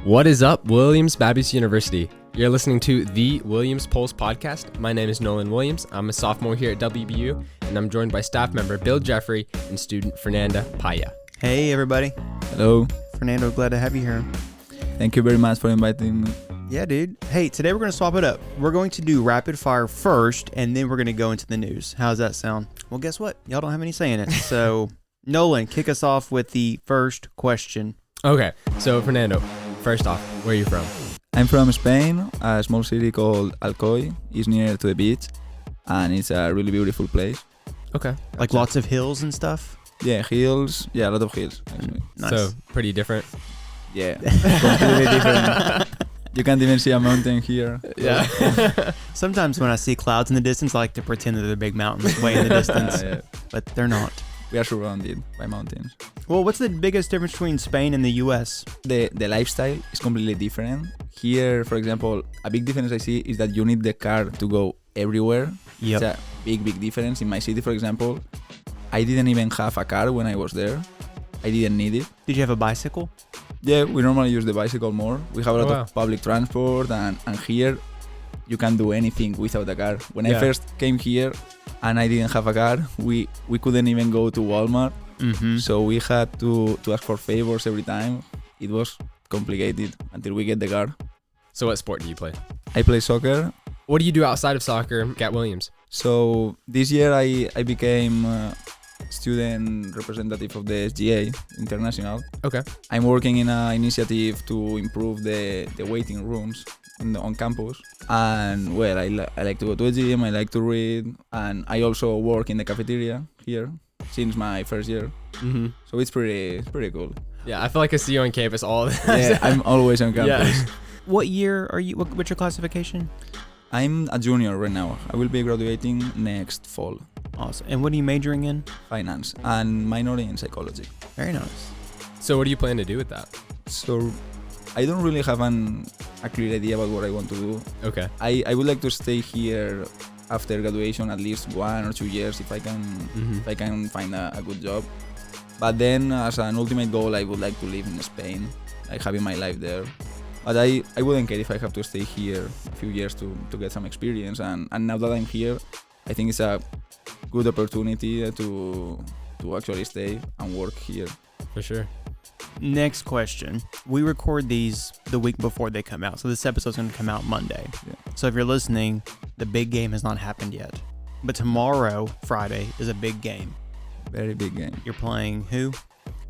What is up, Williams-Baptist University? You're listening to the Williams Pulse podcast. My name is Nolan Williams. I'm a sophomore here at WBU, and I'm joined by staff member Bill Jeffrey and student Fernando Paya. Hey, everybody. Hello. Fernando, glad to have you here. Thank you very much for inviting me. Yeah, dude. Hey, today we're going to swap it up. We're going to do rapid fire first, and then we're going to go into the news. How's that sound? Well, guess what? Y'all don't have any say in it. So, Nolan, kick us off with the first question. Okay, so Fernando, first off, where are you from? I'm from Spain, a small city called Alcoy. It's near to the beach, and it's a really beautiful place. Okay. Like lots of hills and stuff? Yeah, hills. Yeah, a lot of hills, actually. Nice. So, pretty different. Yeah, completely different. You can't even see a mountain here. Yeah. Sometimes when I see clouds in the distance, I like to pretend that they're big mountains way in the distance, Yeah. but they're not. We are surrounded by mountains. Well, what's the biggest difference between Spain and the U.S.? The lifestyle is completely different. Here, for example, a big difference I see is that you need the car to go everywhere. Yep. It's a big difference. In my city, for example, I didn't even have a car when I was there. I didn't need it. Did you have a bicycle? Yeah, we normally use the bicycle more. We have a lot of public transport, and here you can do anything without a car. When I first came here and I didn't have a car, we couldn't even go to Walmart. Mm-hmm. So we had to ask for favors every time. It was complicated until we get the car. So what sport do you play? I play soccer. What do you do outside of soccer at Williams? So this year I became student representative of the SGA International. Okay. I'm working in an initiative to improve the waiting rooms on campus. And well, I like to go to a gym, I like to read, and I also work in the cafeteria here since my first year. Mm-hmm. So it's pretty cool. Yeah, I feel like I see you on campus all the time. Yeah, I'm always on campus. Yeah. What year are you? What's your classification? I'm a junior right now. I will be graduating next fall. Awesome. And what are you majoring in? Finance and minor in psychology. Very nice. So what do you plan to do with that? So I don't really have a clear idea about what I want to do. Okay. I would like to stay here after graduation at least 1 or 2 years if I can find a good job. But then as an ultimate goal, I would like to live in Spain, like having my life there. But I wouldn't care if I have to stay here a few years to get some experience. And now that I'm here, I think it's a good opportunity to actually stay and work here. For sure. Next question. We record these the week before they come out. So this episode's going to come out Monday. Yeah. So if you're listening, the big game has not happened yet. But tomorrow, Friday, is a big game. Very big game. You're playing who?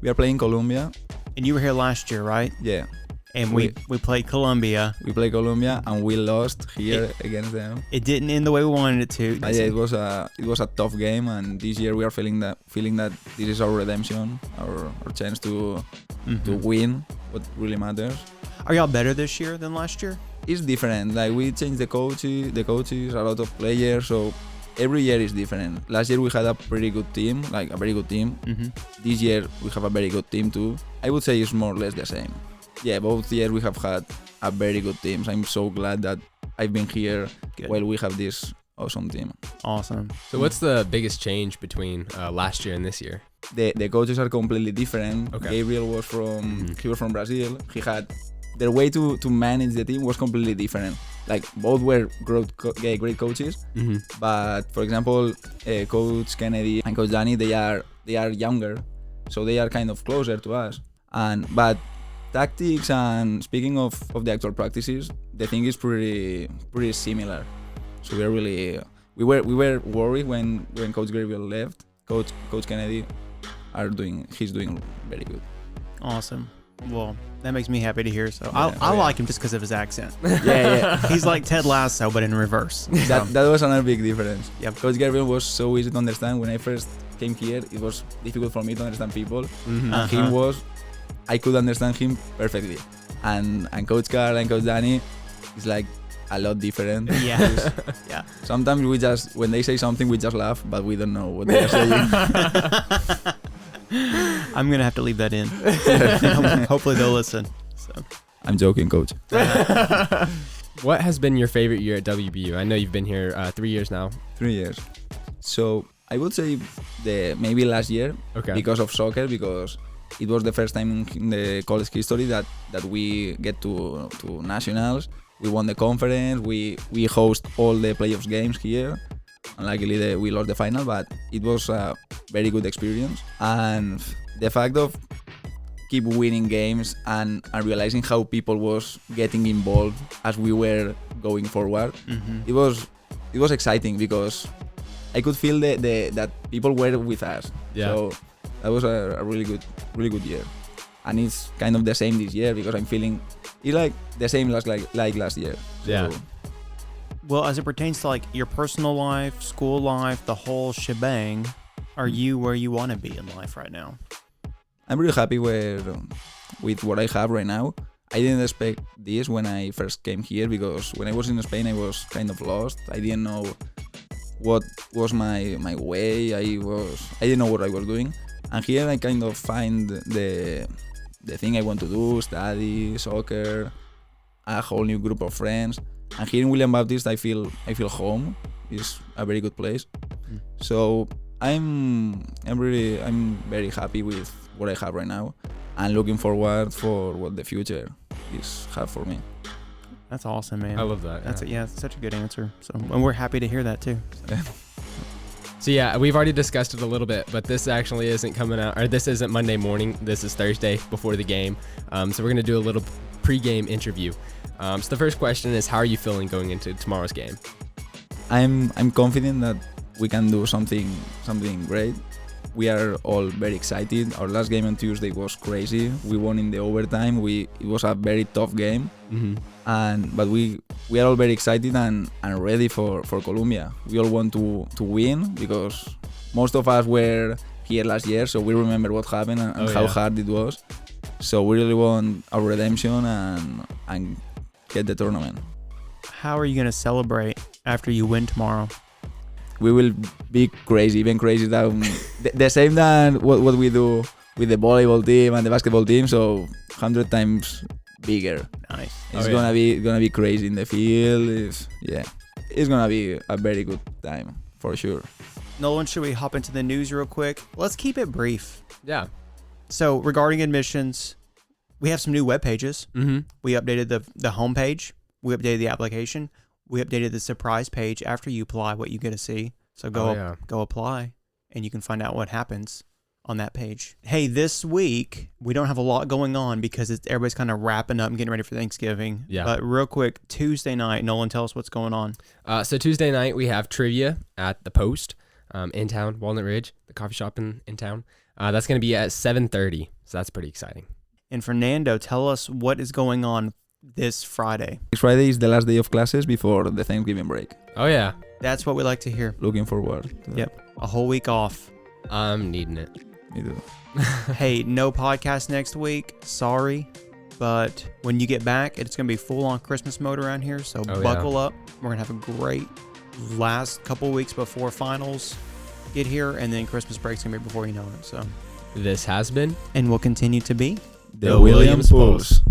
We are playing Colombia. And you were here last year, right? Yeah. And we played Colombia. We played Colombia and we lost here against them. It didn't end the way we wanted it to. Yeah, it was a tough game, and this year we are feeling that this is our redemption, our chance to win what really matters. Are y'all better this year than last year? It's different. Like we changed the coaches, a lot of players, so every year is different. Last year we had a pretty good team, like a very good team. Mm-hmm. This year we have a very good team too. I would say it's more or less the same. Yeah, both years we have had a very good teams. I'm so glad that I've been here while we have this awesome team. Awesome. So what's the biggest change between last year and this year? The coaches are completely different. Okay. Gabriel was from Brazil. He had their way to manage the team was completely different. Like both were great coaches, but for example, Coach Kennedy and Coach Danny, they are younger, so they are kind of closer to us. But tactics and speaking of the actual practices, the thing is pretty similar. So we were worried when Coach Gabriel left. Coach Kennedy he's doing very good. Awesome. Well, that makes me happy to hear. So I like him just because of his accent. Yeah. He's like Ted Lasso, but in reverse. That was another big difference. Yeah, Coach Gabriel was so easy to understand. When I first came here, it was difficult for me to understand people. And I could understand him perfectly. And Coach Carl and Coach Danny is like a lot different. Yeah. Yeah. Sometimes when they say something, we just laugh, but we don't know what they are saying. I'm going to have to leave that in. Hopefully they'll listen. So. I'm joking, Coach. What has been your favorite year at WBU? I know you've been here 3 years now. 3 years. So I would say maybe last year because of soccer, because it was the first time in the college history that we get to nationals. We won the conference. We host all the playoffs games here. Unluckily, we lost the final, but it was a very good experience. And the fact of keep winning games and realizing how people was getting involved as we were going forward, it was exciting because I could feel that people were with us. Yeah. So that was a really good year. And it's kind of the same this year because I'm feeling it's like the same as like last year. So, yeah. Well, as it pertains to like your personal life, school life, the whole shebang, are you where you want to be in life right now? I'm really happy with what I have right now. I didn't expect this when I first came here because when I was in Spain I was kind of lost. I didn't know what was my way. I didn't know what I was doing. And here I kind of find the thing I want to do, study, soccer, a whole new group of friends. And here in William Baptist I feel home. It's a very good place. So I'm very happy with what I have right now and looking forward for what the future is have for me. That's awesome, man. I love that. That's it's such a good answer. So, and we're happy to hear that too. So yeah, we've already discussed it a little bit, but this actually isn't coming out, or this isn't Monday morning. This is Thursday before the game. So we're gonna do a little pre-game interview. So the first question is, how are you feeling going into tomorrow's game? I'm confident that we can do something great. We are all very excited. Our last game on Tuesday was crazy. We won in the overtime. It was a very tough game, but we are all very excited and ready for Colombia. We all want to win because most of us were here last year, so we remember what happened and how hard it was. So we really want our redemption and get the tournament. How are you going to celebrate after you win tomorrow? We will be crazy, even crazy than the same than what we do with the volleyball team and the basketball team. So 100 times bigger. Nice. It's gonna be crazy in the field. It's gonna be a very good time for sure. Nolan, should we hop into the news real quick? Let's keep it brief. Yeah. So regarding admissions, we have some new web pages. We updated the homepage. We updated the application. We updated the surprise page after you apply, what you get to see. So go apply, and you can find out what happens on that page. Hey, this week, we don't have a lot going on because everybody's kind of wrapping up and getting ready for Thanksgiving. Yeah. But real quick, Tuesday night, Nolan, tell us what's going on. So Tuesday night, we have trivia at the Post in town, Walnut Ridge, the coffee shop in town. That's going to be at 7:30, so that's pretty exciting. And Fernando, tell us what is going on this Friday. Next Friday is the last day of classes before the Thanksgiving break. Oh, yeah. That's what we like to hear. Looking forward to that. Yep. A whole week off. I'm needing it. Me too. Hey, no podcast next week. Sorry. But when you get back, it's going to be full on Christmas mode around here. So buckle up. We're going to have a great last couple weeks before finals get here. And then Christmas break's going to be before you know it. So This has been and will continue to be The Williams Pulse.